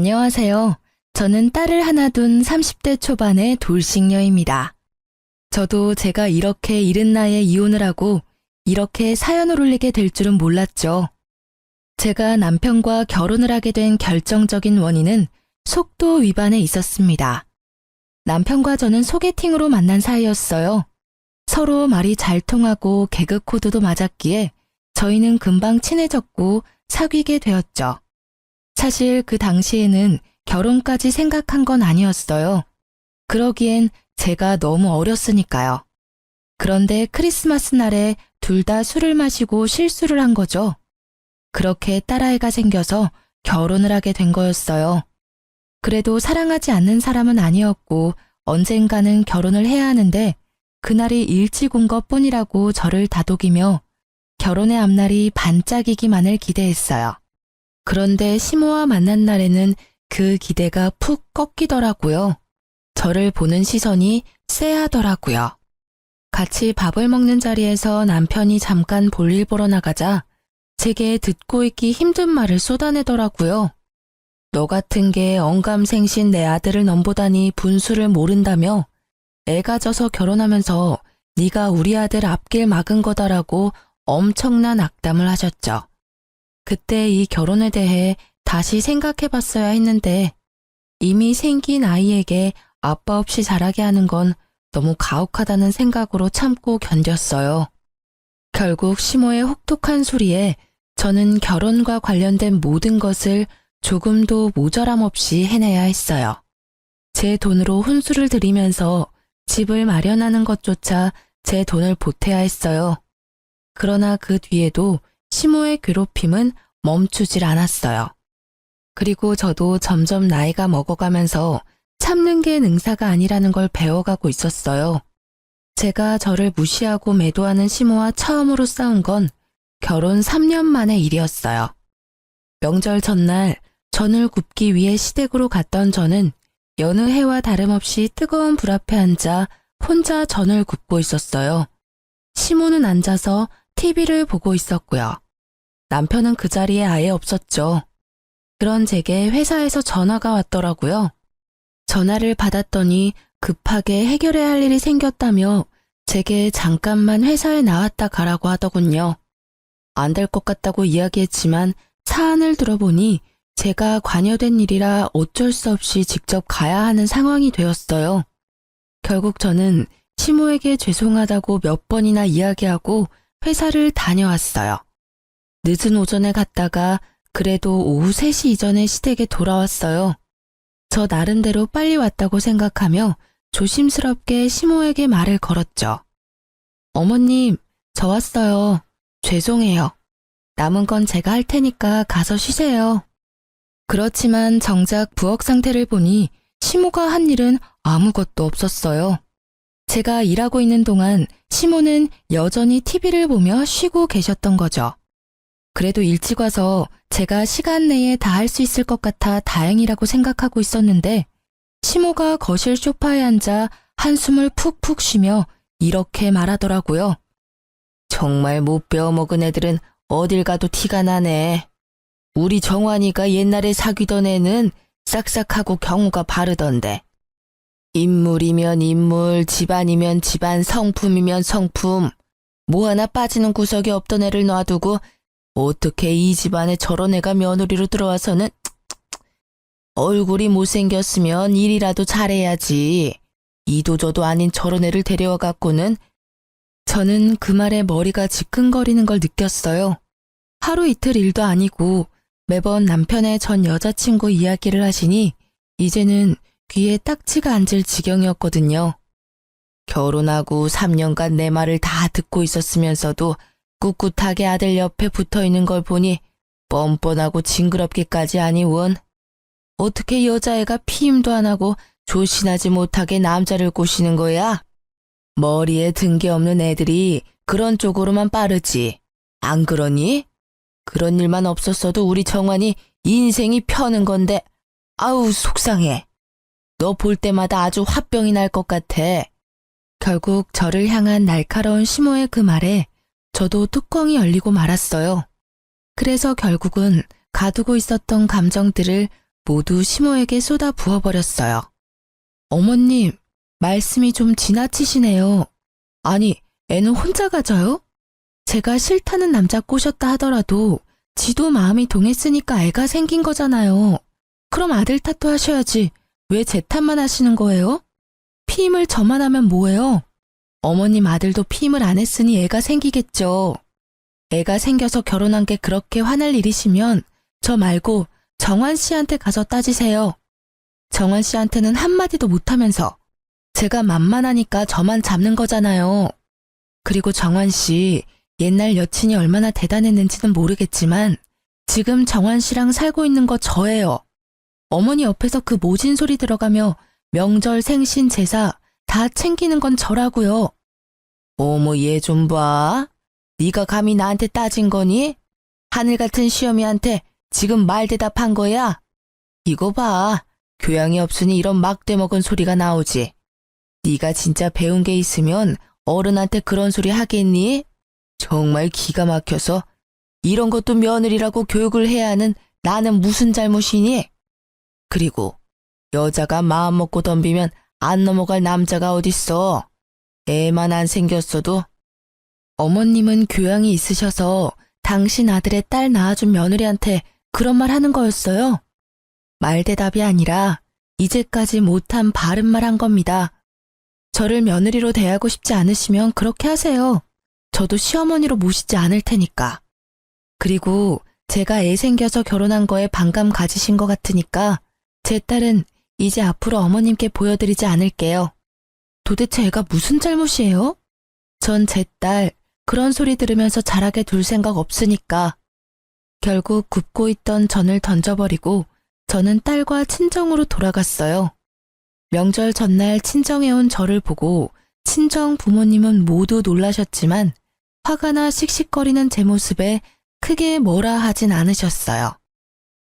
안녕하세요. 저는 딸을 하나 둔 30대 초반의 돌싱녀입니다. 저도 제가 이렇게 이른 나이에 이혼을 하고 이렇게 사연을 올리게 될 줄은 몰랐죠. 제가 남편과 결혼을 하게 된 결정적인 원인은 속도 위반에 있었습니다. 남편과 저는 소개팅으로 만난 사이였어요. 서로 말이 잘 통하고 개그 코드도 맞았기에 저희는 금방 친해졌고 사귀게 되었죠. 사실 그 당시에는 결혼까지 생각한 건 아니었어요. 그러기엔 제가 너무 어렸으니까요. 그런데 크리스마스 날에 둘 다 술을 마시고 실수를 한 거죠. 그렇게 딸아이가 생겨서 결혼을 하게 된 거였어요. 그래도 사랑하지 않는 사람은 아니었고 언젠가는 결혼을 해야 하는데 그날이 일찍 온 것뿐이라고 저를 다독이며 결혼의 앞날이 반짝이기만을 기대했어요. 그런데 시모와 만난 날에는 그 기대가 푹 꺾이더라고요. 저를 보는 시선이 쎄하더라고요. 같이 밥을 먹는 자리에서 남편이 잠깐 볼일 보러 나가자 제게 듣고 있기 힘든 말을 쏟아내더라고요. 너 같은 게 언감생신 내 아들을 넘보다니 분수를 모른다며 애가 져서 결혼하면서 네가 우리 아들 앞길 막은 거다라고 엄청난 악담을 하셨죠. 그때 이 결혼에 대해 다시 생각해봤어야 했는데 이미 생긴 아이에게 아빠 없이 자라게 하는 건 너무 가혹하다는 생각으로 참고 견뎠어요. 결국 시모의 혹독한 소리에 저는 결혼과 관련된 모든 것을 조금도 모자람 없이 해내야 했어요. 제 돈으로 혼수를 들이면서 집을 마련하는 것조차 제 돈을 보태야 했어요. 그러나 그 뒤에도 시모의 괴롭힘은 멈추질 않았어요. 그리고 저도 점점 나이가 먹어가면서 참는 게 능사가 아니라는 걸 배워가고 있었어요. 제가 저를 무시하고 매도하는 시모와 처음으로 싸운 건 결혼 3년 만의 일이었어요. 명절 전날 전을 굽기 위해 시댁으로 갔던 저는 여느 해와 다름없이 뜨거운 불 앞에 앉아 혼자 전을 굽고 있었어요. 시모는 앉아서 TV를 보고 있었고요. 남편은 그 자리에 아예 없었죠. 그런 제게 회사에서 전화가 왔더라고요. 전화를 받았더니 급하게 해결해야 할 일이 생겼다며 제게 잠깐만 회사에 나왔다 가라고 하더군요. 안 될 것 같다고 이야기했지만 사안을 들어보니 제가 관여된 일이라 어쩔 수 없이 직접 가야 하는 상황이 되었어요. 결국 저는 시모에게 죄송하다고 몇 번이나 이야기하고 회사를 다녀왔어요. 늦은 오전에 갔다가 그래도 오후 3시 이전에 시댁에 돌아왔어요. 저 나름대로 빨리 왔다고 생각하며 조심스럽게 시모에게 말을 걸었죠. 어머님, 저 왔어요. 죄송해요. 남은 건 제가 할 테니까 가서 쉬세요. 그렇지만 정작 부엌 상태를 보니 시모가 한 일은 아무것도 없었어요. 제가 일하고 있는 동안 시모는 여전히 TV를 보며 쉬고 계셨던 거죠. 그래도 일찍 와서 제가 시간 내에 다 할 수 있을 것 같아 다행이라고 생각하고 있었는데 시모가 거실 소파에 앉아 한숨을 푹푹 쉬며 이렇게 말하더라고요. 정말 못 배워먹은 애들은 어딜 가도 티가 나네. 우리 정환이가 옛날에 사귀던 애는 싹싹하고 경우가 바르던데. 인물이면 인물, 집안이면 집안, 성품이면 성품. 뭐 하나 빠지는 구석이 없던 애를 놔두고 어떻게 이 집안에 저런 애가 며느리로 들어와서는 얼굴이 못생겼으면 일이라도 잘해야지. 이도저도 아닌 저런 애를 데려와 갖고는. 저는 그 말에 머리가 지끈거리는 걸 느꼈어요. 하루 이틀 일도 아니고 매번 남편의 전 여자친구 이야기를 하시니 이제는 귀에 딱지가 앉을 지경이었거든요. 결혼하고 3년간 내 말을 다 듣고 있었으면서도 꿋꿋하게 아들 옆에 붙어있는 걸 보니 뻔뻔하고 징그럽기까지 하니 원. 어떻게 여자애가 피임도 안 하고 조신하지 못하게 남자를 꼬시는 거야? 머리에 든 게 없는 애들이 그런 쪽으로만 빠르지. 안 그러니? 그런 일만 없었어도 우리 정환이 인생이 펴는 건데 아우 속상해. 너 볼 때마다 아주 화병이 날 것 같아. 결국 저를 향한 날카로운 시모의 그 말에 저도 뚜껑이 열리고 말았어요. 그래서 결국은 가두고 있었던 감정들을 모두 시모에게 쏟아 부어버렸어요. 어머님, 말씀이 좀 지나치시네요. 아니, 애는 혼자 가져요? 제가 싫다는 남자 꼬셨다 하더라도 지도 마음이 동했으니까 애가 생긴 거잖아요. 그럼 아들 탓도 하셔야지. 왜 제 탓만 하시는 거예요? 피임을 저만 하면 뭐예요? 어머님 아들도 피임을 안 했으니 애가 생기겠죠. 애가 생겨서 결혼한 게 그렇게 화날 일이시면 저 말고 정환 씨한테 가서 따지세요. 정환 씨한테는 한마디도 못하면서 제가 만만하니까 저만 잡는 거잖아요. 그리고 정환 씨 옛날 여친이 얼마나 대단했는지는 모르겠지만 지금 정환 씨랑 살고 있는 거 저예요. 어머니 옆에서 그 모진 소리 들어가며 명절 생신 제사 다 챙기는 건 저라고요. 어머 얘 좀 봐. 네가 감히 나한테 따진 거니? 하늘 같은 시어미한테 지금 말 대답한 거야? 이거 봐. 교양이 없으니 이런 막대 먹은 소리가 나오지. 네가 진짜 배운 게 있으면 어른한테 그런 소리 하겠니? 정말 기가 막혀서 이런 것도 며느리라고 교육을 해야 하는 나는 무슨 잘못이니? 그리고 여자가 마음 먹고 덤비면 안 넘어갈 남자가 어딨어. 애만 안 생겼어도. 어머님은 교양이 있으셔서 당신 아들의 딸 낳아준 며느리한테 그런 말 하는 거였어요? 말대답이 아니라 이제까지 못한 바른 말 한 겁니다. 저를 며느리로 대하고 싶지 않으시면 그렇게 하세요. 저도 시어머니로 모시지 않을 테니까. 그리고 제가 애 생겨서 결혼한 거에 반감 가지신 것 같으니까 제 딸은 이제 앞으로 어머님께 보여드리지 않을게요. 도대체 애가 무슨 잘못이에요? 전 제 딸 그런 소리 들으면서 자라게 둘 생각 없으니까. 결국 굽고 있던 전을 던져버리고 저는 딸과 친정으로 돌아갔어요. 명절 전날 친정에 온 저를 보고 친정 부모님은 모두 놀라셨지만 화가 나 씩씩거리는 제 모습에 크게 뭐라 하진 않으셨어요.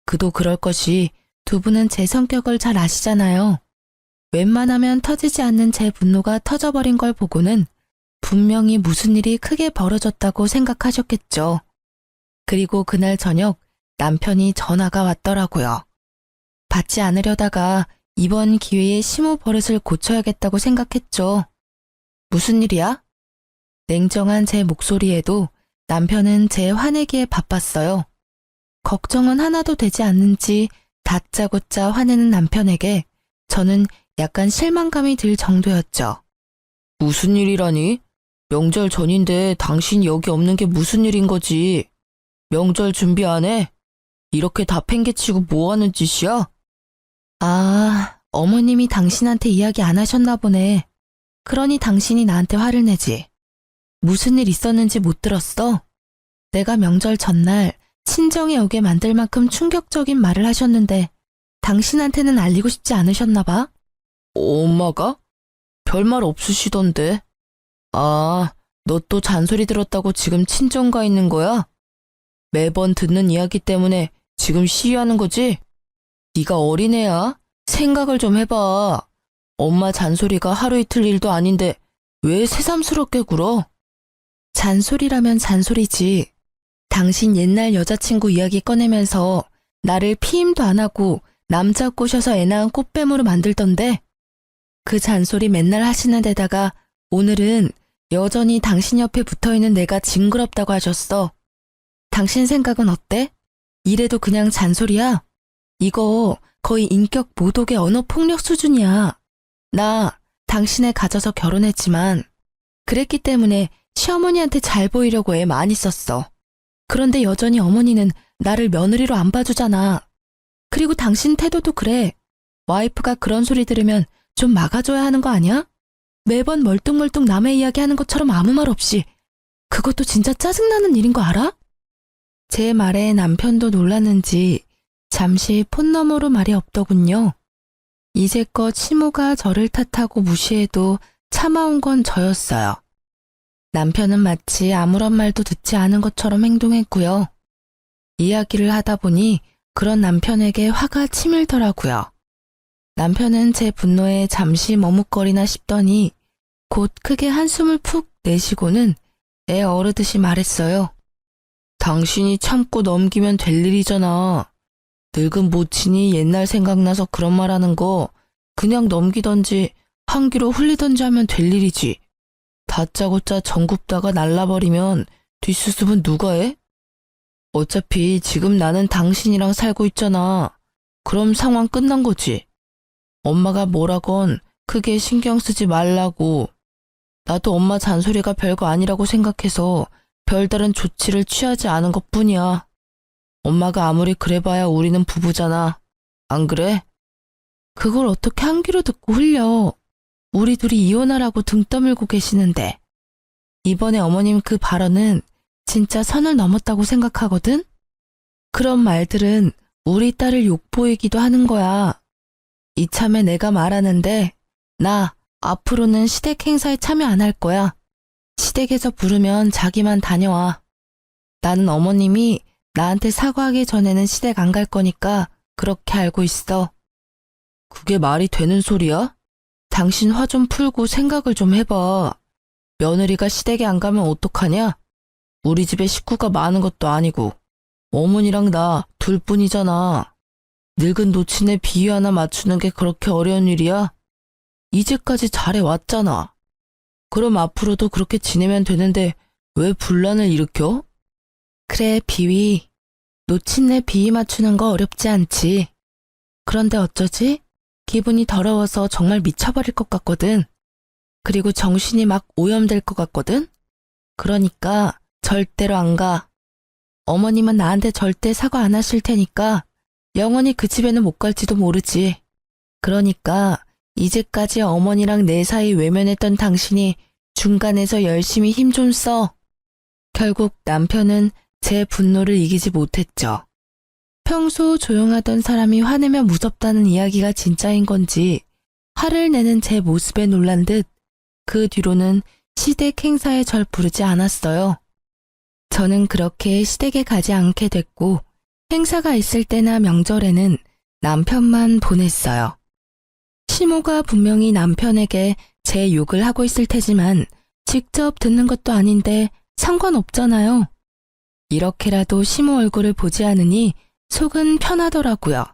그도 그럴 것이 두 분은 제 성격을 잘 아시잖아요. 웬만하면 터지지 않는 제 분노가 터져버린 걸 보고는 분명히 무슨 일이 크게 벌어졌다고 생각하셨겠죠. 그리고 그날 저녁 남편이 전화가 왔더라고요. 받지 않으려다가 이번 기회에 시모 버릇을 고쳐야겠다고 생각했죠. 무슨 일이야? 냉정한 제 목소리에도 남편은 제 화내기에 바빴어요. 걱정은 하나도 되지 않는지 다짜고짜 화내는 남편에게 저는 약간 실망감이 들 정도였죠. 무슨 일이라니? 명절 전인데 당신이 여기 없는 게 무슨 일인 거지? 명절 준비 안 해? 이렇게 다 팽개치고 뭐 하는 짓이야? 아, 어머님이 당신한테 이야기 안 하셨나 보네. 그러니 당신이 나한테 화를 내지. 무슨 일 있었는지 못 들었어? 내가 명절 전날 친정에 오게 만들 만큼 충격적인 말을 하셨는데 당신한테는 알리고 싶지 않으셨나 봐? 엄마가? 별말 없으시던데. 아, 너 또 잔소리 들었다고 지금 친정 가 있는 거야? 매번 듣는 이야기 때문에 지금 시위하는 거지? 네가 어린애야? 생각을 좀 해봐. 엄마 잔소리가 하루 이틀 일도 아닌데 왜 새삼스럽게 굴어? 잔소리라면 잔소리지. 당신 옛날 여자친구 이야기 꺼내면서 나를 피임도 안 하고 남자 꼬셔서 애 낳은 꽃뱀으로 만들던데 그 잔소리 맨날 하시는 데다가 오늘은 여전히 당신 옆에 붙어있는 내가 징그럽다고 하셨어. 당신 생각은 어때? 이래도 그냥 잔소리야? 이거 거의 인격 모독의 언어 폭력 수준이야. 나 당신을 가져서 결혼했지만 그랬기 때문에 시어머니한테 잘 보이려고 애 많이 썼어. 그런데 여전히 어머니는 나를 며느리로 안 봐주잖아. 그리고 당신 태도도 그래. 와이프가 그런 소리 들으면 좀 막아줘야 하는 거 아니야? 매번 멀뚱멀뚱 남의 이야기 하는 것처럼 아무 말 없이. 그것도 진짜 짜증나는 일인 거 알아? 제 말에 남편도 놀랐는지 잠시 폰 너머로 말이 없더군요. 이제껏 시모가 저를 탓하고 무시해도 참아온 건 저였어요. 남편은 마치 아무런 말도 듣지 않은 것처럼 행동했고요. 이야기를 하다 보니 그런 남편에게 화가 치밀더라고요. 남편은 제 분노에 잠시 머뭇거리나 싶더니 곧 크게 한숨을 푹 내쉬고는 애 어르듯이 말했어요. 당신이 참고 넘기면 될 일이잖아. 늙은 모친이 옛날 생각나서 그런 말 하는 거 그냥 넘기던지 한 귀로 흘리던지 하면 될 일이지. 다짜고짜 정 굽다가 날라버리면 뒷수습은 누가 해? 어차피 지금 나는 당신이랑 살고 있잖아. 그럼 상황 끝난 거지. 엄마가 뭐라건 크게 신경 쓰지 말라고. 나도 엄마 잔소리가 별거 아니라고 생각해서 별다른 조치를 취하지 않은 것뿐이야. 엄마가 아무리 그래봐야 우리는 부부잖아. 안 그래? 그걸 어떻게 한 귀로 듣고 흘려. 우리 둘이 이혼하라고 등 떠밀고 계시는데. 이번에 어머님 그 발언은 진짜 선을 넘었다고 생각하거든? 그런 말들은 우리 딸을 욕보이기도 하는 거야. 이참에 내가 말하는데 나 앞으로는 시댁 행사에 참여 안 할 거야. 시댁에서 부르면 자기만 다녀와. 나는 어머님이 나한테 사과하기 전에는 시댁 안 갈 거니까 그렇게 알고 있어. 그게 말이 되는 소리야? 당신 화 좀 풀고 생각을 좀 해봐. 며느리가 시댁에 안 가면 어떡하냐? 우리 집에 식구가 많은 것도 아니고 어머니랑 나 둘뿐이잖아. 늙은 노친의 비위 하나 맞추는 게 그렇게 어려운 일이야? 이제까지 잘해왔잖아. 그럼 앞으로도 그렇게 지내면 되는데 왜 분란을 일으켜? 그래, 비위. 노친네 비위 맞추는 거 어렵지 않지. 그런데 어쩌지? 기분이 더러워서 정말 미쳐버릴 것 같거든. 그리고 정신이 막 오염될 것 같거든. 그러니까 절대로 안 가. 어머님은 나한테 절대 사과 안 하실 테니까 영원히 그 집에는 못 갈지도 모르지. 그러니까 이제까지 어머니랑 내 사이 외면했던 당신이 중간에서 열심히 힘 좀 써. 결국 남편은 제 분노를 이기지 못했죠. 평소 조용하던 사람이 화내면 무섭다는 이야기가 진짜인 건지 화를 내는 제 모습에 놀란 듯 그 뒤로는 시댁 행사에 절 부르지 않았어요. 저는 그렇게 시댁에 가지 않게 됐고 행사가 있을 때나 명절에는 남편만 보냈어요. 시모가 분명히 남편에게 제 욕을 하고 있을 테지만 직접 듣는 것도 아닌데 상관없잖아요. 이렇게라도 시모 얼굴을 보지 않으니 속은 편하더라고요.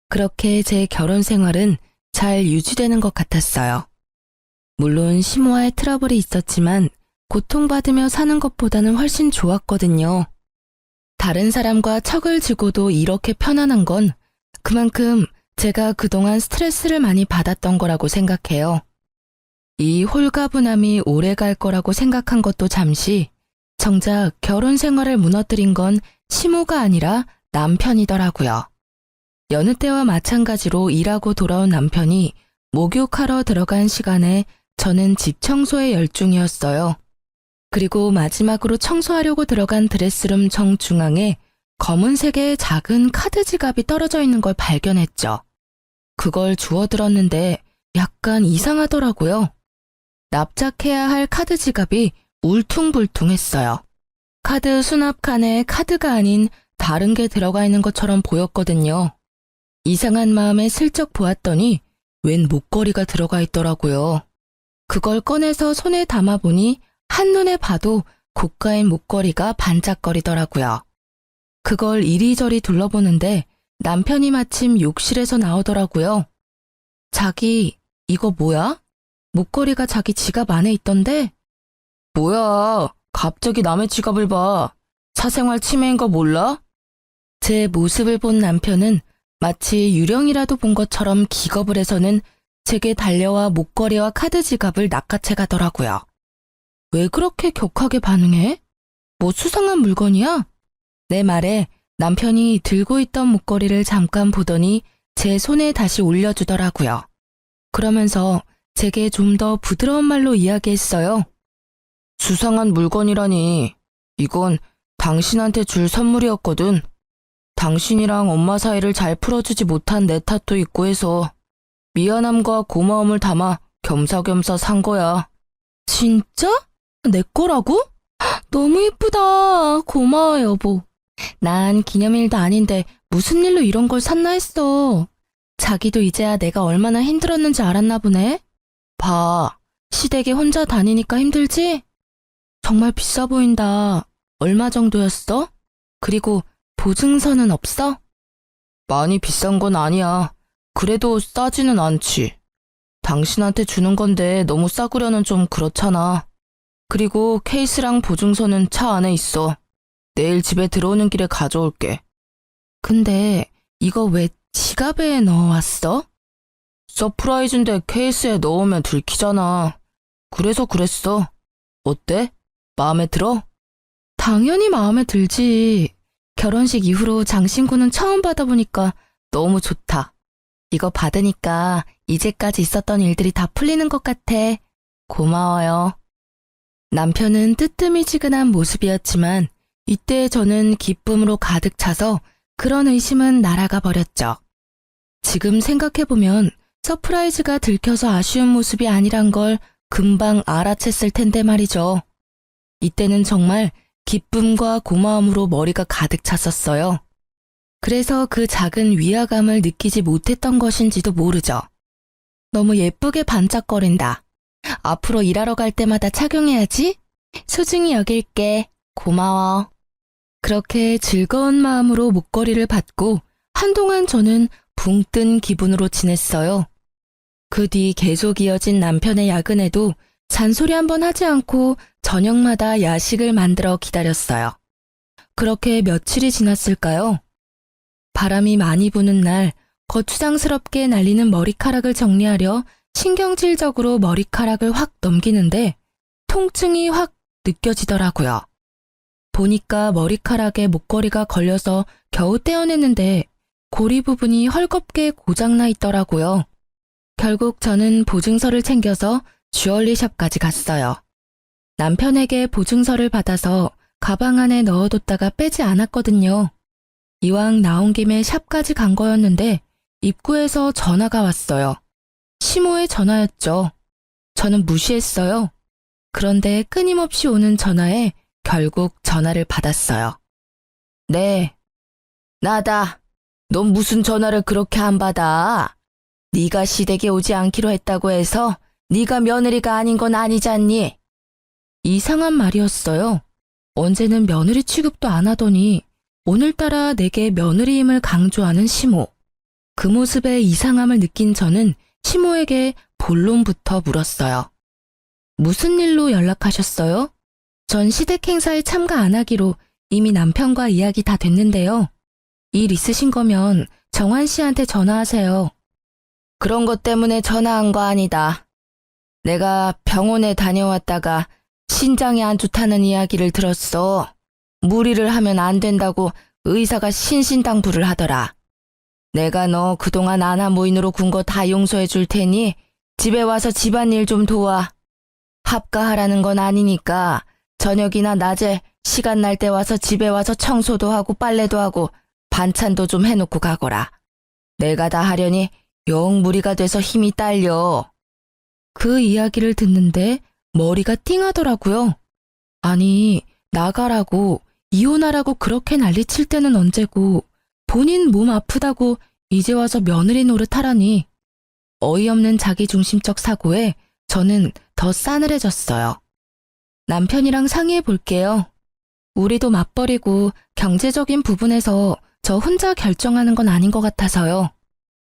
그렇게 제 결혼 생활은 잘 유지되는 것 같았어요. 물론 시모와의 트러블이 있었지만 고통받으며 사는 것보다는 훨씬 좋았거든요. 다른 사람과 척을 지고도 이렇게 편안한 건 그만큼 제가 그동안 스트레스를 많이 받았던 거라고 생각해요. 이 홀가분함이 오래 갈 거라고 생각한 것도 잠시 정작 결혼 생활을 무너뜨린 건 시모가 아니라 남편이더라고요. 여느 때와 마찬가지로 일하고 돌아온 남편이 목욕하러 들어간 시간에 저는 집 청소에 열중이었어요. 그리고 마지막으로 청소하려고 들어간 드레스룸 정중앙에 검은색의 작은 카드 지갑이 떨어져 있는 걸 발견했죠. 그걸 주워들었는데 약간 이상하더라고요. 납작해야 할 카드 지갑이 울퉁불퉁했어요. 카드 수납칸에 카드가 아닌 다른 게 들어가 있는 것처럼 보였거든요. 이상한 마음에 슬쩍 보았더니 웬 목걸이가 들어가 있더라고요. 그걸 꺼내서 손에 담아보니 한눈에 봐도 고가인 목걸이가 반짝거리더라고요. 그걸 이리저리 둘러보는데 남편이 마침 욕실에서 나오더라고요. 자기, 이거 뭐야? 목걸이가 자기 지갑 안에 있던데? 뭐야, 갑자기 남의 지갑을 봐. 사생활 침해인 거 몰라? 제 모습을 본 남편은 마치 유령이라도 본 것처럼 기겁을 해서는 제게 달려와 목걸이와 카드 지갑을 낚아채 가더라고요. 왜 그렇게 격하게 반응해? 뭐 수상한 물건이야? 내 말에 남편이 들고 있던 목걸이를 잠깐 보더니 제 손에 다시 올려주더라고요. 그러면서 제게 좀 더 부드러운 말로 이야기했어요. 수상한 물건이라니. 이건 당신한테 줄 선물이었거든. 당신이랑 엄마 사이를 잘 풀어주지 못한 내 탓도 있고 해서 미안함과 고마움을 담아 겸사겸사 산 거야. 진짜? 내 거라고? 너무 예쁘다. 고마워, 여보. 난 기념일도 아닌데 무슨 일로 이런 걸 샀나 했어. 자기도 이제야 내가 얼마나 힘들었는지 알았나 보네. 봐, 시댁에 혼자 다니니까 힘들지? 정말 비싸 보인다. 얼마 정도였어? 그리고 보증서는 없어? 많이 비싼 건 아니야. 그래도 싸지는 않지. 당신한테 주는 건데 너무 싸구려는 좀 그렇잖아. 그리고 케이스랑 보증서는 차 안에 있어. 내일 집에 들어오는 길에 가져올게. 근데 이거 왜 지갑에 넣어왔어? 서프라이즈인데 케이스에 넣으면 들키잖아. 그래서 그랬어. 어때? 마음에 들어? 당연히 마음에 들지. 결혼식 이후로 장신구는 처음 받아보니까 너무 좋다. 이거 받으니까 이제까지 있었던 일들이 다 풀리는 것 같아. 고마워요. 남편은 뜨뜨미지근한 모습이었지만 이때 저는 기쁨으로 가득 차서 그런 의심은 날아가 버렸죠. 지금 생각해보면 서프라이즈가 들켜서 아쉬운 모습이 아니란 걸 금방 알아챘을 텐데 말이죠. 이때는 정말 기쁨과 고마움으로 머리가 가득 찼었어요. 그래서 그 작은 위화감을 느끼지 못했던 것인지도 모르죠. 너무 예쁘게 반짝거린다. 앞으로 일하러 갈 때마다 착용해야지. 소중히 여길게. 고마워. 그렇게 즐거운 마음으로 목걸이를 받고 한동안 저는 붕 뜬 기분으로 지냈어요. 그 뒤 계속 이어진 남편의 야근에도 잔소리 한번 하지 않고 저녁마다 야식을 만들어 기다렸어요. 그렇게 며칠이 지났을까요? 바람이 많이 부는 날 거추장스럽게 날리는 머리카락을 정리하려 신경질적으로 머리카락을 확 넘기는데 통증이 확 느껴지더라고요. 보니까 머리카락에 목걸이가 걸려서 겨우 떼어냈는데 고리 부분이 헐겁게 고장나 있더라고요. 결국 저는 보증서를 챙겨서 주얼리샵까지 갔어요. 남편에게 보증서를 받아서 가방 안에 넣어뒀다가 빼지 않았거든요. 이왕 나온 김에 샵까지 간 거였는데 입구에서 전화가 왔어요. 시모의 전화였죠. 저는 무시했어요. 그런데 끊임없이 오는 전화에 결국 전화를 받았어요. 네, 나다. 넌 무슨 전화를 그렇게 안 받아? 네가 시댁에 오지 않기로 했다고 해서 네가 며느리가 아닌 건 아니잖니? 이상한 말이었어요. 언제는 며느리 취급도 안 하더니 오늘따라 내게 며느리임을 강조하는 시모. 그 모습에 이상함을 느낀 저는 시모에게 본론부터 물었어요. 무슨 일로 연락하셨어요? 전 시댁 행사에 참가 안 하기로 이미 남편과 이야기 다 됐는데요. 일 있으신 거면 정환 씨한테 전화하세요. 그런 것 때문에 전화한 거 아니다. 내가 병원에 다녀왔다가 신장이 안 좋다는 이야기를 들었어. 무리를 하면 안 된다고 의사가 신신당부를 하더라. 내가 너 그동안 아나무인으로 군 거 다 용서해 줄 테니 집에 와서 집안일 좀 도와. 합가하라는 건 아니니까 저녁이나 낮에 시간 날 때 와서 집에 와서 청소도 하고 빨래도 하고 반찬도 좀 해놓고 가거라. 내가 다 하려니 영 무리가 돼서 힘이 딸려. 그 이야기를 듣는데 머리가 띵하더라고요. 아니, 나가라고, 이혼하라고 그렇게 난리칠 때는 언제고 본인 몸 아프다고 이제 와서 며느리 노릇하라니. 어이없는 자기중심적 사고에 저는 더 싸늘해졌어요. 남편이랑 상의해 볼게요. 우리도 맞벌이고 경제적인 부분에서 저 혼자 결정하는 건 아닌 것 같아서요.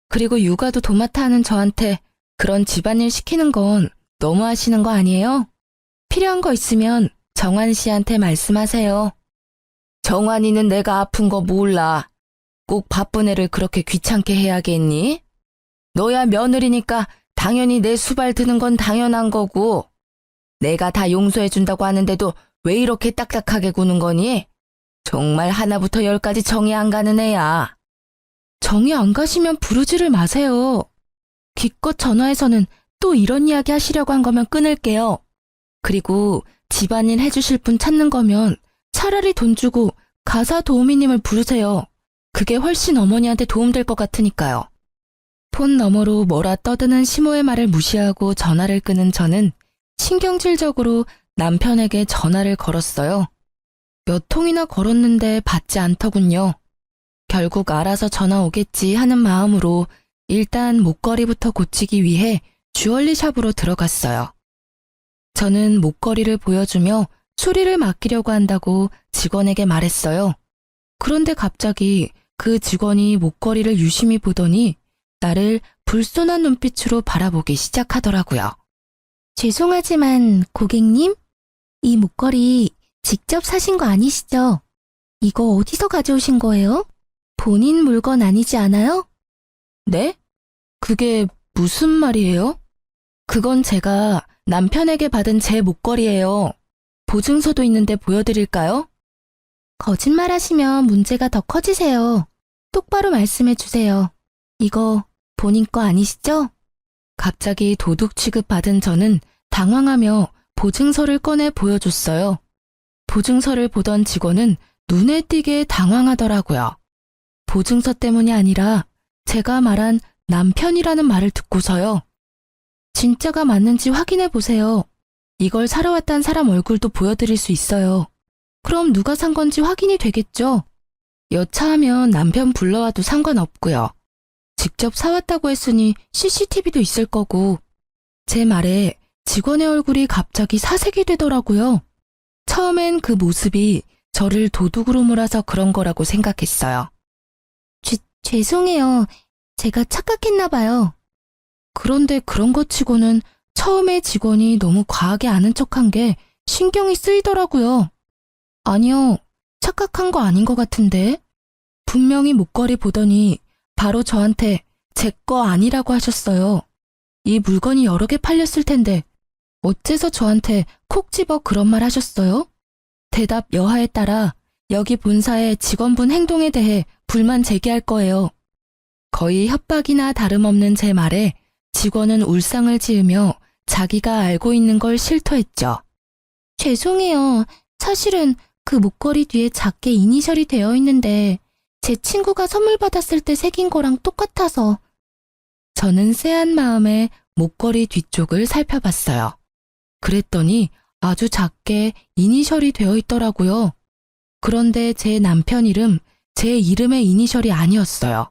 그리고 육아도 도맡아 하는 저한테 그런 집안일 시키는 건 너무 하시는 거 아니에요? 필요한 거 있으면 정환 씨한테 말씀하세요. 정환이는 내가 아픈 거 몰라. 꼭 바쁜 애를 그렇게 귀찮게 해야겠니? 너야 며느리니까 당연히 내 수발 드는 건 당연한 거고. 내가 다 용서해준다고 하는데도 왜 이렇게 딱딱하게 구는 거니? 정말 하나부터 열까지 정이 안 가는 애야. 정이 안 가시면 부르지를 마세요. 기껏 전화해서는 또 이런 이야기 하시려고 한 거면 끊을게요. 그리고 집안일 해주실 분 찾는 거면 차라리 돈 주고 가사 도우미님을 부르세요. 그게 훨씬 어머니한테 도움될 것 같으니까요. 폰 너머로 뭐라 떠드는 시모의 말을 무시하고 전화를 끄는 저는 신경질적으로 남편에게 전화를 걸었어요. 몇 통이나 걸었는데 받지 않더군요. 결국 알아서 전화 오겠지 하는 마음으로 일단 목걸이부터 고치기 위해 주얼리 샵으로 들어갔어요. 저는 목걸이를 보여주며 수리를 맡기려고 한다고 직원에게 말했어요. 그런데 갑자기 그 직원이 목걸이를 유심히 보더니 나를 불손한 눈빛으로 바라보기 시작하더라고요. 죄송하지만 고객님, 이 목걸이 직접 사신 거 아니시죠? 이거 어디서 가져오신 거예요? 본인 물건 아니지 않아요? 네? 그게 무슨 말이에요? 그건 제가 남편에게 받은 제 목걸이예요. 보증서도 있는데 보여드릴까요? 거짓말하시면 문제가 더 커지세요. 똑바로 말씀해 주세요. 이거 본인 거 아니시죠? 갑자기 도둑 취급받은 저는 당황하며 보증서를 꺼내 보여줬어요. 보증서를 보던 직원은 눈에 띄게 당황하더라고요. 보증서 때문이 아니라 제가 말한 남편이라는 말을 듣고서요. 진짜가 맞는지 확인해 보세요. 이걸 사러 왔단 사람 얼굴도 보여드릴 수 있어요. 그럼 누가 산 건지 확인이 되겠죠? 여차하면 남편 불러와도 상관없고요. 직접 사왔다고 했으니 CCTV도 있을 거고. 제 말에 직원의 얼굴이 갑자기 사색이 되더라고요. 처음엔 그 모습이 저를 도둑으로 몰아서 그런 거라고 생각했어요. 죄송해요. 제가 착각했나 봐요. 그런데 그런 것 치고는 처음에 직원이 너무 과하게 아는 척한 게 신경이 쓰이더라고요. 아니요, 착각한 거 아닌 것 같은데. 분명히 목걸이 보더니 바로 저한테 제 거 아니라고 하셨어요. 이 물건이 여러 개 팔렸을 텐데 어째서 저한테 콕 집어 그런 말 하셨어요? 대답 여하에 따라 여기 본사의 직원분 행동에 대해 불만 제기할 거예요. 거의 협박이나 다름없는 제 말에 직원은 울상을 지으며 자기가 알고 있는 걸 실토했죠. 죄송해요. 사실은 그 목걸이 뒤에 작게 이니셜이 되어 있는데 제 친구가 선물 받았을 때 새긴 거랑 똑같아서. 저는 쎄한 마음에 목걸이 뒤쪽을 살펴봤어요. 그랬더니 아주 작게 이니셜이 되어 있더라고요. 그런데 제 남편 이름, 제 이름의 이니셜이 아니었어요.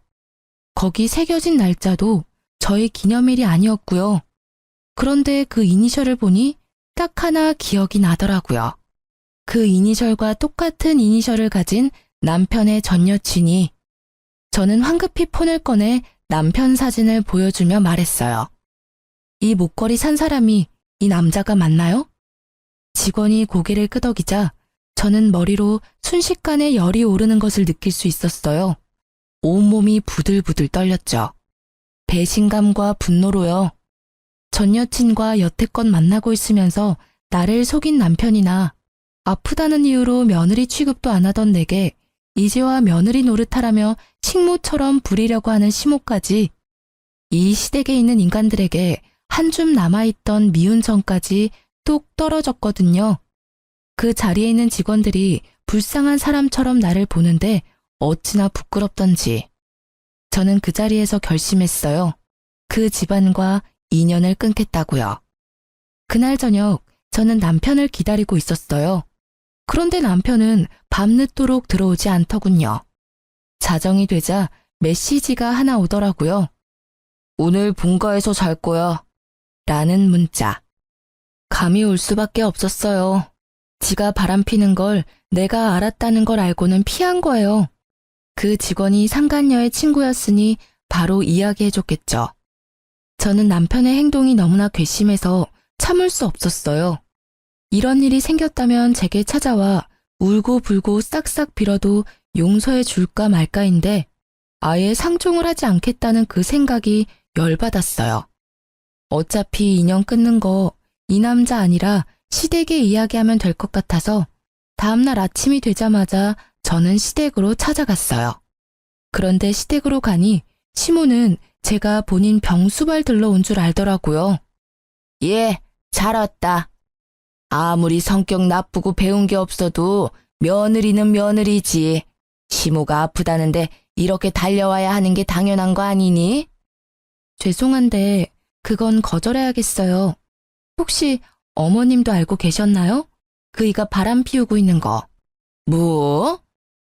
거기 새겨진 날짜도 저의 기념일이 아니었고요. 그런데 그 이니셜을 보니 딱 하나 기억이 나더라고요. 그 이니셜과 똑같은 이니셜을 가진 남편의 전 여친이. 저는 황급히 폰을 꺼내 남편 사진을 보여주며 말했어요. 이 목걸이 산 사람이 이 남자가 맞나요? 직원이 고개를 끄덕이자 저는 머리로 순식간에 열이 오르는 것을 느낄 수 있었어요. 온몸이 부들부들 떨렸죠. 배신감과 분노로요. 전 여친과 여태껏 만나고 있으면서 나를 속인 남편이나 아프다는 이유로 며느리 취급도 안 하던 내게 이제와 며느리 노릇하라며 식모처럼 부리려고 하는 시모까지. 이 시댁에 있는 인간들에게 한 줌 남아있던 미운 정까지 뚝 떨어졌거든요. 그 자리에 있는 직원들이 불쌍한 사람처럼 나를 보는데 어찌나 부끄럽던지. 저는 그 자리에서 결심했어요. 그 집안과 인연을 끊겠다고요. 그날 저녁 저는 남편을 기다리고 있었어요. 그런데 남편은 밤늦도록 들어오지 않더군요. 자정이 되자 메시지가 하나 오더라고요. 오늘 본가에서 잘 거야. 라는 문자. 감이 올 수밖에 없었어요. 지가 바람피는 걸 내가 알았다는 걸 알고는 피한 거예요. 그 직원이 상간녀의 친구였으니 바로 이야기해줬겠죠. 저는 남편의 행동이 너무나 괘씸해서 참을 수 없었어요. 이런 일이 생겼다면 제게 찾아와 울고불고 싹싹 빌어도 용서해 줄까 말까인데 아예 상종을 하지 않겠다는 그 생각이 열받았어요. 어차피 인연 끊는 거 이 남자 아니라 시댁에 이야기하면 될 것 같아서 다음날 아침이 되자마자 저는 시댁으로 찾아갔어요. 그런데 시댁으로 가니 시모는 제가 본인 병수발 들러온 줄 알더라고요. 예, 잘 왔다. 아무리 성격 나쁘고 배운 게 없어도 며느리는 며느리지. 시모가 아프다는데 이렇게 달려와야 하는 게 당연한 거 아니니? 죄송한데 그건 거절해야겠어요. 혹시 어머님도 알고 계셨나요? 그이가 바람 피우고 있는 거. 뭐?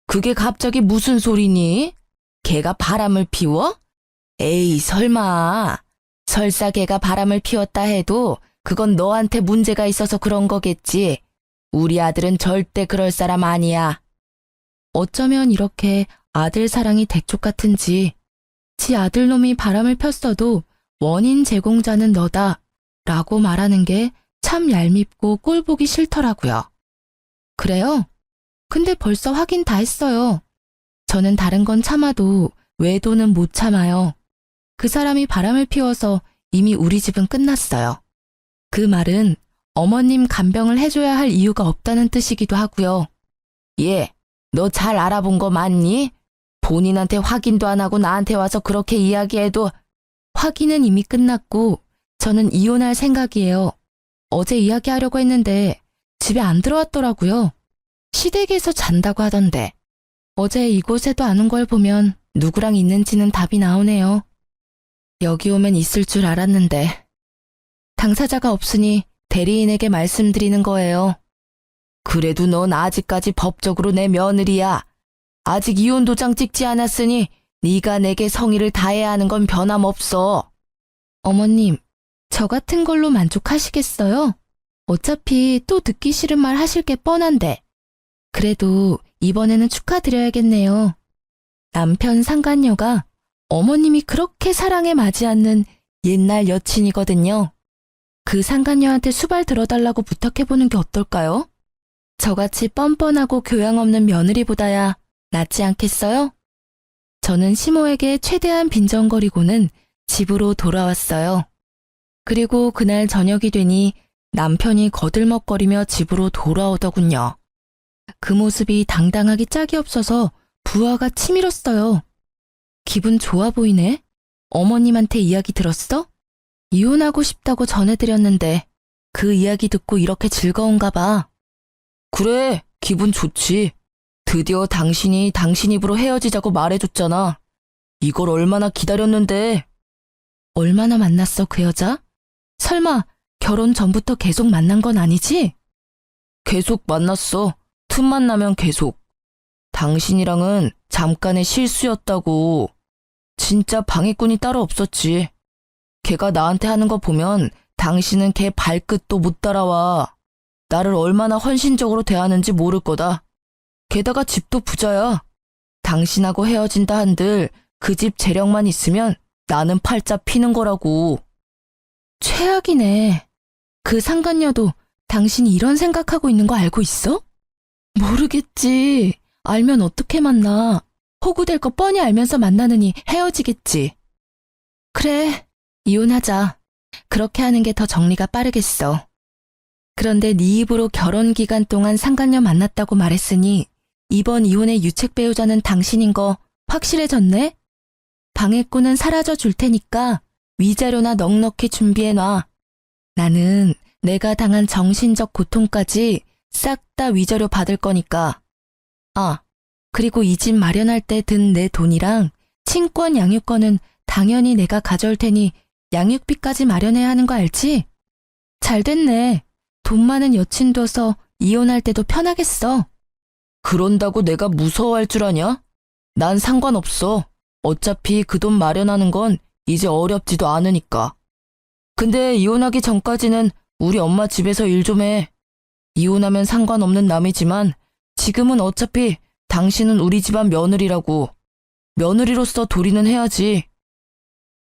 그게 갑자기 무슨 소리니? 걔가 바람을 피워? 에이, 설마. 설사 걔가 바람을 피웠다 해도 그건 너한테 문제가 있어서 그런 거겠지. 우리 아들은 절대 그럴 사람 아니야. 어쩌면 이렇게 아들 사랑이 대쪽 같은지 지 아들놈이 바람을 폈어도 원인 제공자는 너다 라고 말하는 게 참 얄밉고 꼴보기 싫더라고요. 그래요? 근데 벌써 확인 다 했어요. 저는 다른 건 참아도 외도는 못 참아요. 그 사람이 바람을 피워서 이미 우리 집은 끝났어요. 그 말은 어머님 간병을 해줘야 할 이유가 없다는 뜻이기도 하고요. 예, 너 잘 알아본 거 맞니? 본인한테 확인도 안 하고 나한테 와서 그렇게 이야기해도. 확인은 이미 끝났고 저는 이혼할 생각이에요. 어제 이야기하려고 했는데 집에 안 들어왔더라고요. 시댁에서 잔다고 하던데. 어제 이곳에도 안 온 걸 보면 누구랑 있는지는 답이 나오네요. 여기 오면 있을 줄 알았는데. 당사자가 없으니 대리인에게 말씀드리는 거예요. 그래도 넌 아직까지 법적으로 내 며느리야. 아직 이혼 도장 찍지 않았으니 네가 내게 성의를 다해야 하는 건 변함없어. 어머님, 저 같은 걸로 만족하시겠어요? 어차피 또 듣기 싫은 말 하실 게 뻔한데. 그래도 이번에는 축하드려야겠네요. 남편 상간녀가 어머님이 그렇게 사랑에 맞지 않는 옛날 여친이거든요. 그 상간녀한테 수발 들어달라고 부탁해보는 게 어떨까요? 저같이 뻔뻔하고 교양 없는 며느리보다야 낫지 않겠어요? 저는 시모에게 최대한 빈정거리고는 집으로 돌아왔어요. 그리고 그날 저녁이 되니 남편이 거들먹거리며 집으로 돌아오더군요. 그 모습이 당당하기 짝이 없어서 부하가 치밀었어요. 기분 좋아 보이네? 어머님한테 이야기 들었어? 이혼하고 싶다고 전해드렸는데 그 이야기 듣고 이렇게 즐거운가 봐. 그래, 기분 좋지. 드디어 당신이 당신 입으로 헤어지자고 말해줬잖아. 이걸 얼마나 기다렸는데. 얼마나 만났어, 그 여자? 설마 결혼 전부터 계속 만난 건 아니지? 계속 만났어. 틈만 나면 계속. 당신이랑은 잠깐의 실수였다고. 진짜 방해꾼이 따로 없었지. 걔가 나한테 하는 거 보면 당신은 걔 발끝도 못 따라와. 나를 얼마나 헌신적으로 대하는지 모를 거다. 게다가 집도 부자야. 당신하고 헤어진다 한들 그 집 재력만 있으면 나는 팔자 피는 거라고. 최악이네. 그 상간녀도 당신이 이런 생각하고 있는 거 알고 있어? 모르겠지. 알면 어떻게 만나. 호구될 거 뻔히 알면서 만나느니 헤어지겠지. 그래, 이혼하자. 그렇게 하는 게 더 정리가 빠르겠어. 그런데 네 입으로 결혼 기간 동안 상간녀 만났다고 말했으니 이번 이혼의 유책 배우자는 당신인 거 확실해졌네? 방해꾼은 사라져 줄 테니까 위자료나 넉넉히 준비해놔. 나는 내가 당한 정신적 고통까지 싹 다 위자료 받을 거니까. 아, 그리고 이 집 마련할 때 든 내 돈이랑 친권 양육권은 당연히 내가 가져올 테니 양육비까지 마련해야 하는 거 알지? 잘 됐네. 돈 많은 여친 둬서 이혼할 때도 편하겠어. 그런다고 내가 무서워할 줄 아냐? 난 상관없어. 어차피 그 돈 마련하는 건 이제 어렵지도 않으니까. 근데 이혼하기 전까지는 우리 엄마 집에서 일 좀 해. 이혼하면 상관없는 남이지만 지금은 어차피 당신은 우리 집안 며느리라고. 며느리로서 도리는 해야지.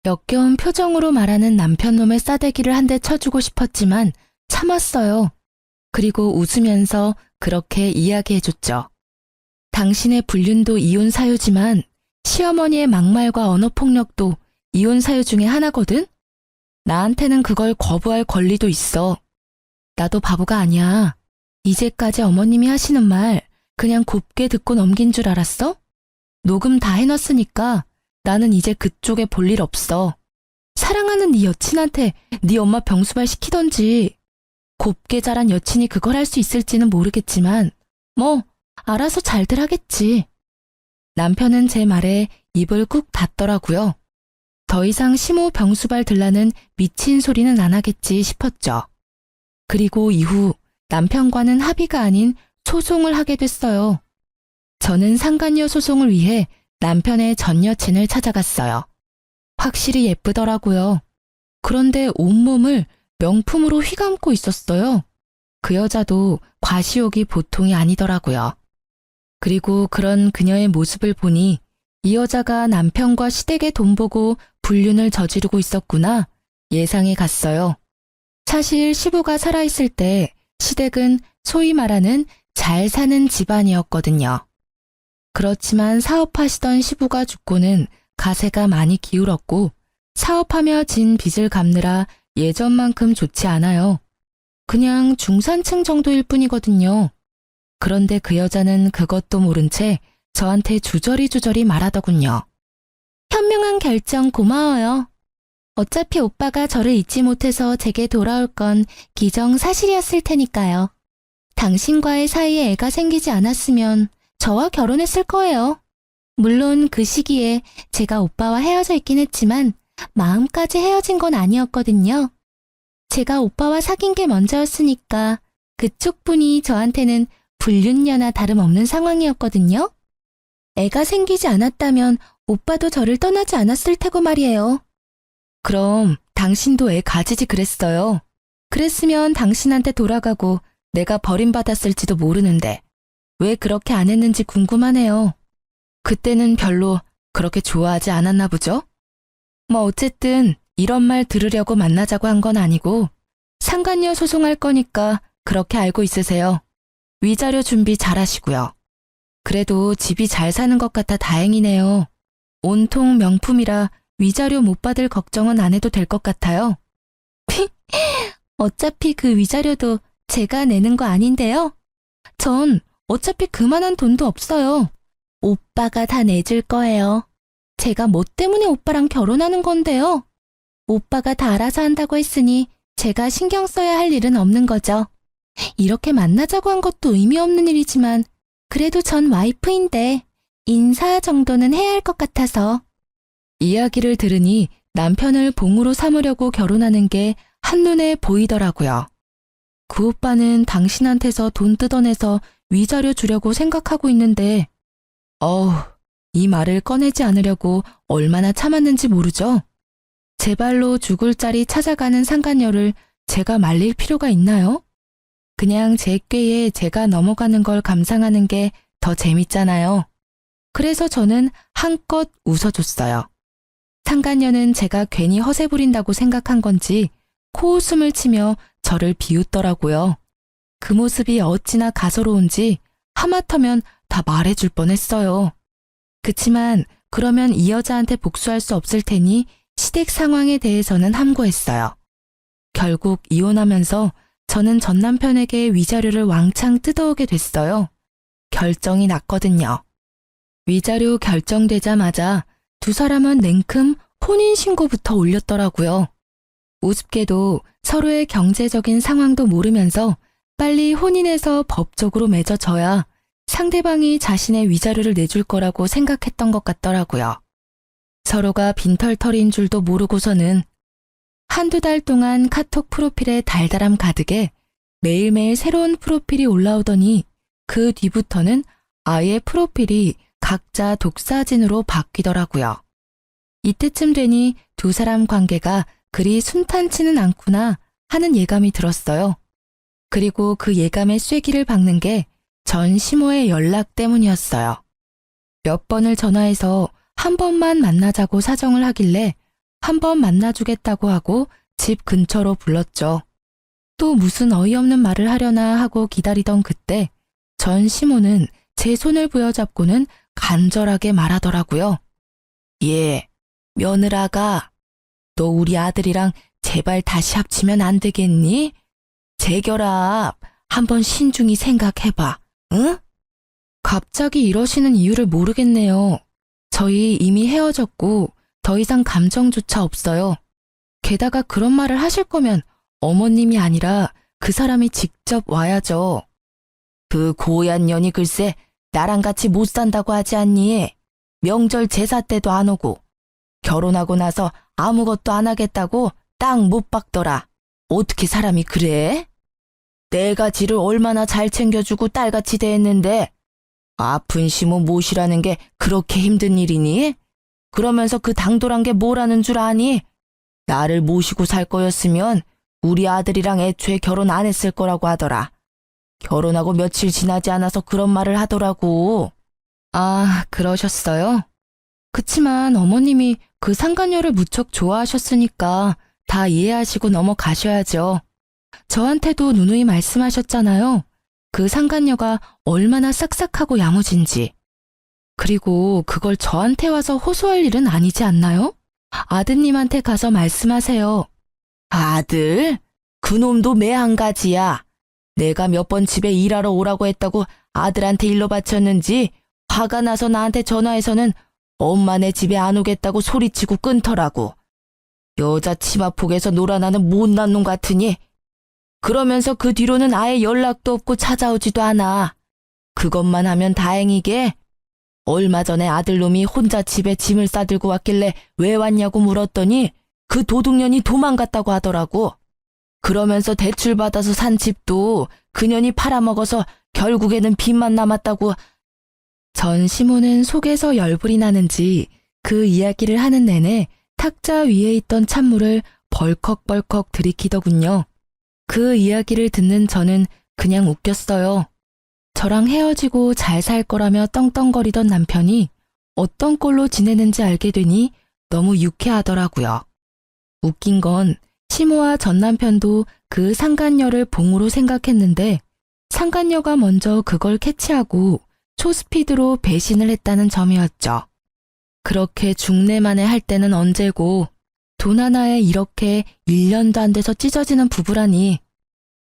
역겨운 표정으로 말하는 남편놈의 싸대기를 한 대 쳐주고 싶었지만 참았어요. 그리고 웃으면서 그렇게 이야기해줬죠. 당신의 불륜도 이혼 사유지만 시어머니의 막말과 언어폭력도 이혼 사유 중에 하나거든? 나한테는 그걸 거부할 권리도 있어. 나도 바보가 아니야. 이제까지 어머님이 하시는 말 그냥 곱게 듣고 넘긴 줄 알았어? 녹음 다 해놨으니까 나는 이제 그쪽에 볼 일 없어. 사랑하는 네 여친한테 네 엄마 병수발 시키던지. 곱게 자란 여친이 그걸 할 수 있을지는 모르겠지만 뭐 알아서 잘들 하겠지. 남편은 제 말에 입을 꾹 닫더라고요. 더 이상 시모 병수발 들라는 미친 소리는 안 하겠지 싶었죠. 그리고 이후 남편과는 합의가 아닌 소송을 하게 됐어요. 저는 상간녀 소송을 위해 남편의 전 여친을 찾아갔어요. 확실히 예쁘더라고요. 그런데 온몸을 명품으로 휘감고 있었어요. 그 여자도 과시욕이 보통이 아니더라고요. 그리고 그런 그녀의 모습을 보니 이 여자가 남편과 시댁의 돈 보고 불륜을 저지르고 있었구나 예상이 갔어요. 사실 시부가 살아있을 때 시댁은 소위 말하는 잘 사는 집안이었거든요. 그렇지만 사업하시던 시부가 죽고는 가세가 많이 기울었고 사업하며 진 빚을 갚느라 예전만큼 좋지 않아요. 그냥 중산층 정도일 뿐이거든요. 그런데 그 여자는 그것도 모른 채 저한테 주저리 말하더군요. 현명한 결정 고마워요. 어차피 오빠가 저를 잊지 못해서 제게 돌아올 건 기정사실이었을 테니까요. 당신과의 사이에 애가 생기지 않았으면 저와 결혼했을 거예요. 물론 그 시기에 제가 오빠와 헤어져 있긴 했지만 마음까지 헤어진 건 아니었거든요. 제가 오빠와 사귄 게 먼저였으니까 그쪽 분이 저한테는 불륜녀나 다름없는 상황이었거든요. 애가 생기지 않았다면 오빠도 저를 떠나지 않았을 테고 말이에요. 그럼 당신도 애 가지지 그랬어요. 그랬으면 당신한테 돌아가고 내가 버림받았을지도 모르는데 왜 그렇게 안 했는지 궁금하네요. 그때는 별로 그렇게 좋아하지 않았나 보죠? 뭐 어쨌든 이런 말 들으려고 만나자고 한 건 아니고 상간녀 소송할 거니까 그렇게 알고 있으세요. 위자료 준비 잘 하시고요. 그래도 집이 잘 사는 것 같아 다행이네요. 온통 명품이라 위자료 못 받을 걱정은 안 해도 될 것 같아요. 어차피 그 위자료도 제가 내는 거 아닌데요. 전 어차피 그만한 돈도 없어요. 오빠가 다 내줄 거예요. 제가 뭐 때문에 오빠랑 결혼하는 건데요. 오빠가 다 알아서 한다고 했으니 제가 신경 써야 할 일은 없는 거죠. 이렇게 만나자고 한 것도 의미 없는 일이지만 그래도 전 와이프인데 인사 정도는 해야 할 것 같아서. 이야기를 들으니 남편을 봉으로 삼으려고 결혼하는 게 한눈에 보이더라고요. 그 오빠는 당신한테서 돈 뜯어내서 위자료 주려고 생각하고 있는데 이 말을 꺼내지 않으려고 얼마나 참았는지 모르죠? 제 발로 죽을 자리 찾아가는 상간녀를 제가 말릴 필요가 있나요? 그냥 제 꾀에 제가 넘어가는 걸 감상하는 게 더 재밌잖아요. 그래서 저는 한껏 웃어줬어요. 상간녀는 제가 괜히 허세 부린다고 생각한 건지 코웃음을 치며 저를 비웃더라고요. 그 모습이 어찌나 가소로운지 하마터면 다 말해줄 뻔했어요. 그치만 그러면 이 여자한테 복수할 수 없을 테니 시댁 상황에 대해서는 함구했어요. 결국 이혼하면서 저는 전 남편에게 위자료를 왕창 뜯어오게 됐어요. 결정이 났거든요. 위자료 결정되자마자 두 사람은 냉큼 혼인신고부터 올렸더라고요. 우습게도 서로의 경제적인 상황도 모르면서 빨리 혼인해서 법적으로 맺어져야 상대방이 자신의 위자료를 내줄 거라고 생각했던 것 같더라고요. 서로가 빈털터리인 줄도 모르고서는 한두 달 동안 카톡 프로필에 달달함 가득에 매일매일 새로운 프로필이 올라오더니 그 뒤부터는 아예 프로필이 각자 독사진으로 바뀌더라고요. 이때쯤 되니 두 사람 관계가 그리 순탄치는 않구나 하는 예감이 들었어요. 그리고 그 예감의 쐐기를 박는 게 전 시모의 연락 때문이었어요. 몇 번을 전화해서 한 번만 만나자고 사정을 하길래 한 번 만나주겠다고 하고 집 근처로 불렀죠. 또 무슨 어이없는 말을 하려나 하고 기다리던 그때 전 시모는 제 손을 부여잡고는 간절하게 말하더라고요. 예, 며느라가 너 우리 아들이랑 제발 다시 합치면 안 되겠니? 재결합 한번 신중히 생각해봐, 응? 갑자기 이러시는 이유를 모르겠네요. 저희 이미 헤어졌고 더 이상 감정조차 없어요. 게다가 그런 말을 하실 거면 어머님이 아니라 그 사람이 직접 와야죠. 그 고얀 년이 글쎄 나랑 같이 못 산다고 하지 않니? 명절 제사 때도 안 오고 결혼하고 나서 아무것도 안 하겠다고 땅 못 박더라. 어떻게 사람이 그래? 내가 지를 얼마나 잘 챙겨주고 딸같이 대했는데 아픈 시모 모시라는 게 그렇게 힘든 일이니? 그러면서 그 당돌한 게 뭐라는 줄 아니? 나를 모시고 살 거였으면 우리 아들이랑 애초에 결혼 안 했을 거라고 하더라. 결혼하고 며칠 지나지 않아서 그런 말을 하더라고. 아, 그러셨어요? 그치만 어머님이 그 상간녀를 무척 좋아하셨으니까 다 이해하시고 넘어가셔야죠. 저한테도 누누이 말씀하셨잖아요. 그 상간녀가 얼마나 싹싹하고 야무진지. 그리고 그걸 저한테 와서 호소할 일은 아니지 않나요? 아드님한테 가서 말씀하세요. 아들? 그놈도 매 한 가지야. 내가 몇 번 집에 일하러 오라고 했다고 아들한테 일러 바쳤는지 화가 나서 나한테 전화해서는 엄마네 집에 안 오겠다고 소리치고 끊더라고. 여자 치마폭에서 놀아나는 못난 놈 같으니. 그러면서 그 뒤로는 아예 연락도 없고 찾아오지도 않아. 그것만 하면 다행이게. 얼마 전에 아들놈이 혼자 집에 짐을 싸들고 왔길래 왜 왔냐고 물었더니 그 도둑년이 도망갔다고 하더라고. 그러면서 대출받아서 산 집도 그년이 팔아먹어서 결국에는 빚만 남았다고. 전 시모는 속에서 열불이 나는지 그 이야기를 하는 내내 탁자 위에 있던 찬물을 벌컥벌컥 들이키더군요. 그 이야기를 듣는 저는 그냥 웃겼어요. 저랑 헤어지고 잘 살 거라며 떵떵거리던 남편이 어떤 꼴로 지내는지 알게 되니 너무 유쾌하더라고요. 웃긴 건 시모와 전 남편도 그 상간녀를 봉으로 생각했는데 상간녀가 먼저 그걸 캐치하고 초스피드로 배신을 했다는 점이었죠. 그렇게 중내만에 할 때는 언제고 돈 하나에 이렇게 1년도 안 돼서 찢어지는 부부라니.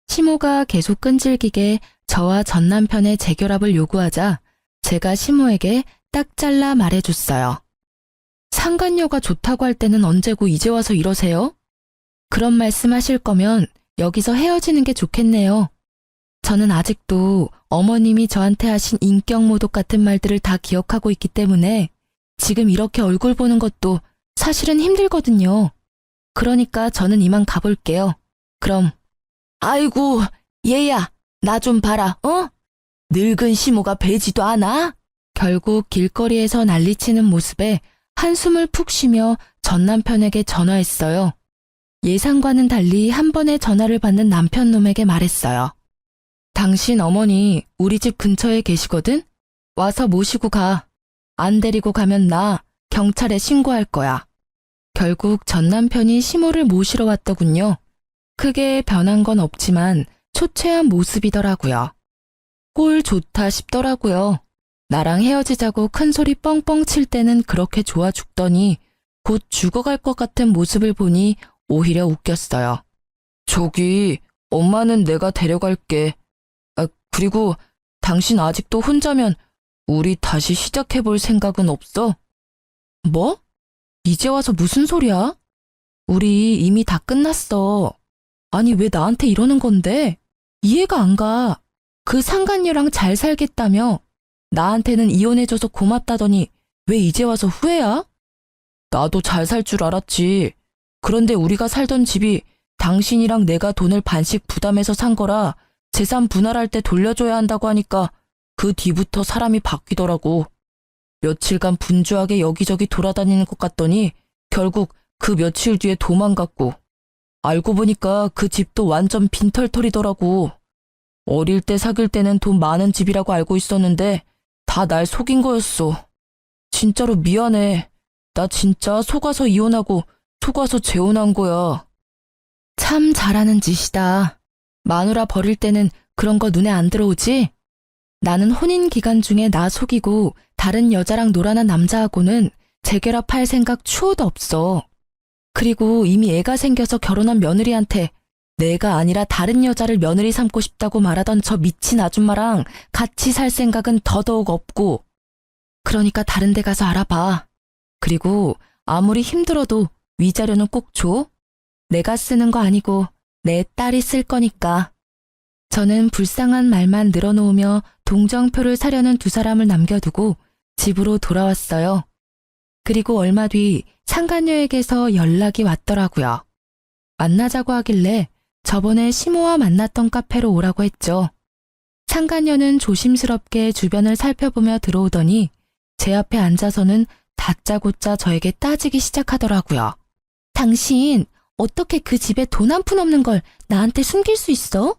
시모가 계속 끈질기게 저와 전 남편의 재결합을 요구하자 제가 시모에게 딱 잘라 말해줬어요. 상간녀가 좋다고 할 때는 언제고 이제 와서 이러세요? 그런 말씀하실 거면 여기서 헤어지는 게 좋겠네요. 저는 아직도 어머님이 저한테 하신 인격모독 같은 말들을 다 기억하고 있기 때문에 지금 이렇게 얼굴 보는 것도 사실은 힘들거든요. 그러니까 저는 이만 가볼게요. 그럼. 아이고, 얘야, 나 좀 봐라, 어? 늙은 시모가 배지도 않아? 결국 길거리에서 난리치는 모습에 한숨을 푹 쉬며 전 남편에게 전화했어요. 예상과는 달리 한 번에 전화를 받는 남편 놈에게 말했어요. 당신 어머니 우리 집 근처에 계시거든? 와서 모시고 가. 안 데리고 가면 나 경찰에 신고할 거야. 결국 전 남편이 시모를 모시러 왔더군요. 크게 변한 건 없지만 초췌한 모습이더라고요. 꼴 좋다 싶더라고요. 나랑 헤어지자고 큰 소리 뻥뻥 칠 때는 그렇게 좋아 죽더니 곧 죽어갈 것 같은 모습을 보니 오히려 웃겼어요. 저기, 엄마는 내가 데려갈게. 그리고 당신 아직도 혼자면 우리 다시 시작해볼 생각은 없어? 뭐? 이제 와서 무슨 소리야? 우리 이미 다 끝났어. 아니 왜 나한테 이러는 건데? 이해가 안 가. 그 상간녀랑 잘 살겠다며 나한테는 이혼해줘서 고맙다더니 왜 이제 와서 후회야? 나도 잘 살 줄 알았지. 그런데 우리가 살던 집이 당신이랑 내가 돈을 반씩 부담해서 산 거라 재산 분할할 때 돌려줘야 한다고 하니까 그 뒤부터 사람이 바뀌더라고. 며칠간 분주하게 여기저기 돌아다니는 것 같더니 결국 그 며칠 뒤에 도망갔고, 알고 보니까 그 집도 완전 빈털털이더라고. 어릴 때 사귈 때는 돈 많은 집이라고 알고 있었는데 다 날 속인 거였어. 진짜로 미안해. 나 진짜 속아서 이혼하고 속아서 재혼한 거야. 참 잘하는 짓이다. 마누라 버릴 때는 그런 거 눈에 안 들어오지? 나는 혼인 기간 중에 나 속이고 다른 여자랑 놀아난 남자하고는 재결합할 생각 추호도 없어. 그리고 이미 애가 생겨서 결혼한 며느리한테 내가 아니라 다른 여자를 며느리 삼고 싶다고 말하던 저 미친 아줌마랑 같이 살 생각은 더더욱 없고. 그러니까 다른 데 가서 알아봐. 그리고 아무리 힘들어도 위자료는 꼭 줘. 내가 쓰는 거 아니고 내 딸이 쓸 거니까. 저는 불쌍한 말만 늘어놓으며 동정표를 사려는 두 사람을 남겨두고 집으로 돌아왔어요. 그리고 얼마 뒤 상간녀에게서 연락이 왔더라고요. 만나자고 하길래 저번에 시모와 만났던 카페로 오라고 했죠. 상간녀는 조심스럽게 주변을 살펴보며 들어오더니 제 앞에 앉아서는 다짜고짜 저에게 따지기 시작하더라고요. 당신 어떻게 그 집에 돈 한 푼 없는 걸 나한테 숨길 수 있어?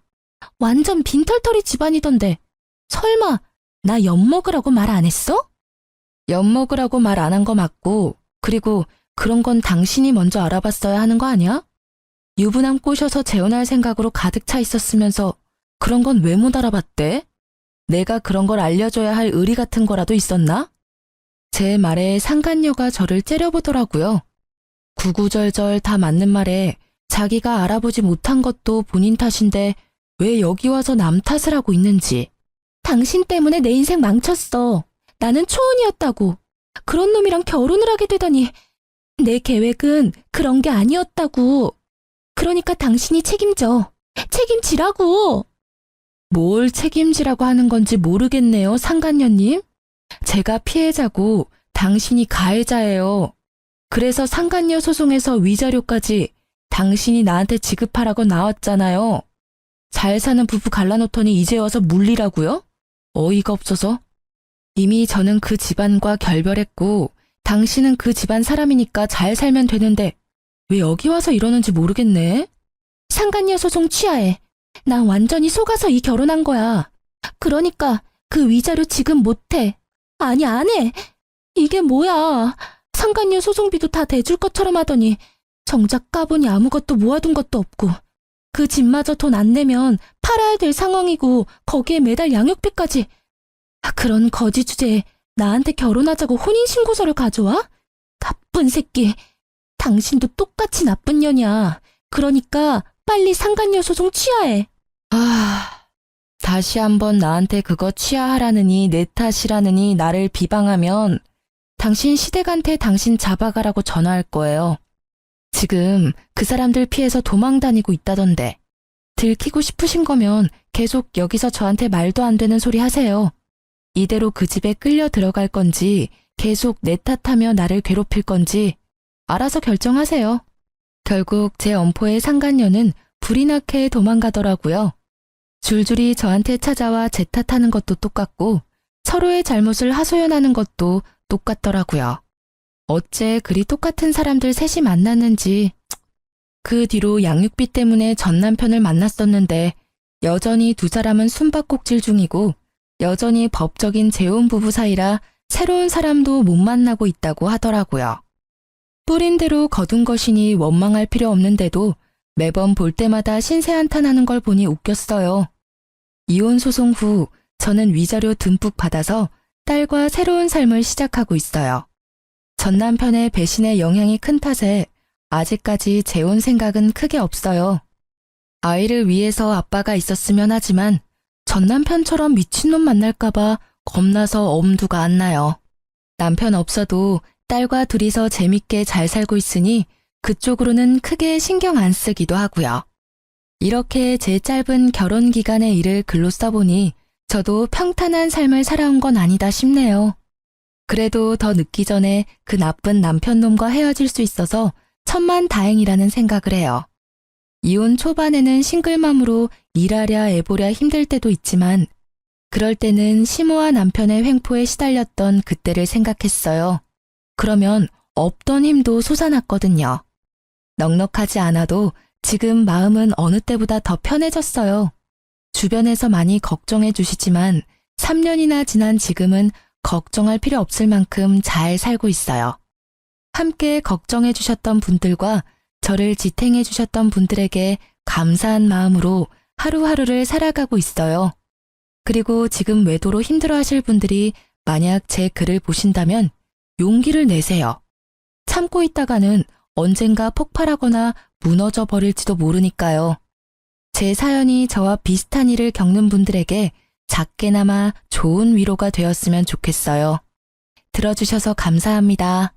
완전 빈털터리 집안이던데. 설마 나 엿먹으라고 말 안 했어? 엿먹으라고 말 안 한 거 맞고, 그리고 그런 건 당신이 먼저 알아봤어야 하는 거 아니야? 유부남 꼬셔서 재혼할 생각으로 가득 차 있었으면서 그런 건 왜 못 알아봤대? 내가 그런 걸 알려줘야 할 의리 같은 거라도 있었나? 제 말에 상간녀가 저를 째려보더라고요. 구구절절 다 맞는 말에 자기가 알아보지 못한 것도 본인 탓인데 왜 여기 와서 남 탓을 하고 있는지. 당신 때문에 내 인생 망쳤어. 나는 초혼이었다고. 그런 놈이랑 결혼을 하게 되다니. 내 계획은 그런 게 아니었다고. 그러니까 당신이 책임져. 책임지라고. 뭘 책임지라고 하는 건지 모르겠네요, 상간녀님. 제가 피해자고 당신이 가해자예요. 그래서 상간녀 소송에서 위자료까지 당신이 나한테 지급하라고 나왔잖아요. 잘 사는 부부 갈라놓더니 이제 와서 물리라고요? 어이가 없어서. 이미 저는 그 집안과 결별했고 당신은 그 집안 사람이니까 잘 살면 되는데 왜 여기 와서 이러는지 모르겠네. 상간녀 소송 취하해. 나 완전히 속아서 이 결혼한 거야. 그러니까 그 위자료 지급 못해. 아니 안 해. 이게 뭐야. 상간녀 소송비도 다 대줄 것처럼 하더니 정작 까보니 아무것도 모아둔 것도 없고 그 집마저 돈 안 내면 팔아야 될 상황이고 거기에 매달 양육비까지. 그런 거지 주제에 나한테 결혼하자고 혼인신고서를 가져와? 나쁜 새끼. 당신도 똑같이 나쁜 년이야. 그러니까 빨리 상간녀 소송 취하해. 다시 한번 나한테 그거 취하하라느니 내 탓이라느니 나를 비방하면 당신 시댁한테 당신 잡아가라고 전화할 거예요. 지금 그 사람들 피해서 도망 다니고 있다던데. 들키고 싶으신 거면 계속 여기서 저한테 말도 안 되는 소리 하세요. 이대로 그 집에 끌려 들어갈 건지 계속 내 탓하며 나를 괴롭힐 건지 알아서 결정하세요. 결국 제 엄포의 상간녀는 불이 나게 도망가더라고요. 줄줄이 저한테 찾아와 제 탓하는 것도 똑같고 서로의 잘못을 하소연하는 것도 똑같더라고요. 어째 그리 똑같은 사람들 셋이 만났는지. 그 뒤로 양육비 때문에 전 남편을 만났었는데 여전히 두 사람은 숨바꼭질 중이고 여전히 법적인 재혼 부부 사이라 새로운 사람도 못 만나고 있다고 하더라고요. 뿌린 대로 거둔 것이니 원망할 필요 없는데도 매번 볼 때마다 신세한탄하는 걸 보니 웃겼어요. 이혼 소송 후 저는 위자료 듬뿍 받아서 딸과 새로운 삶을 시작하고 있어요. 전 남편의 배신의 영향이 큰 탓에 아직까지 재혼 생각은 크게 없어요. 아이를 위해서 아빠가 있었으면 하지만 전 남편처럼 미친놈 만날까봐 겁나서 엄두가 안 나요. 남편 없어도 딸과 둘이서 재밌게 잘 살고 있으니 그쪽으로는 크게 신경 안 쓰기도 하고요. 이렇게 제 짧은 결혼 기간의 일을 글로 써보니 저도 평탄한 삶을 살아온 건 아니다 싶네요. 그래도 더 늦기 전에 그 나쁜 남편놈과 헤어질 수 있어서 천만다행이라는 생각을 해요. 이혼 초반에는 싱글맘으로 일하랴 애보랴 힘들 때도 있지만 그럴 때는 시모와 남편의 횡포에 시달렸던 그때를 생각했어요. 그러면 없던 힘도 솟아났거든요. 넉넉하지 않아도 지금 마음은 어느 때보다 더 편해졌어요. 주변에서 많이 걱정해 주시지만 3년이나 지난 지금은 걱정할 필요 없을 만큼 잘 살고 있어요. 함께 걱정해 주셨던 분들과 저를 지탱해 주셨던 분들에게 감사한 마음으로 하루하루를 살아가고 있어요. 그리고 지금 외도로 힘들어 하실 분들이 만약 제 글을 보신다면 용기를 내세요. 참고 있다가는 언젠가 폭발하거나 무너져 버릴지도 모르니까요. 제 사연이 저와 비슷한 일을 겪는 분들에게 작게나마 좋은 위로가 되었으면 좋겠어요. 들어주셔서 감사합니다.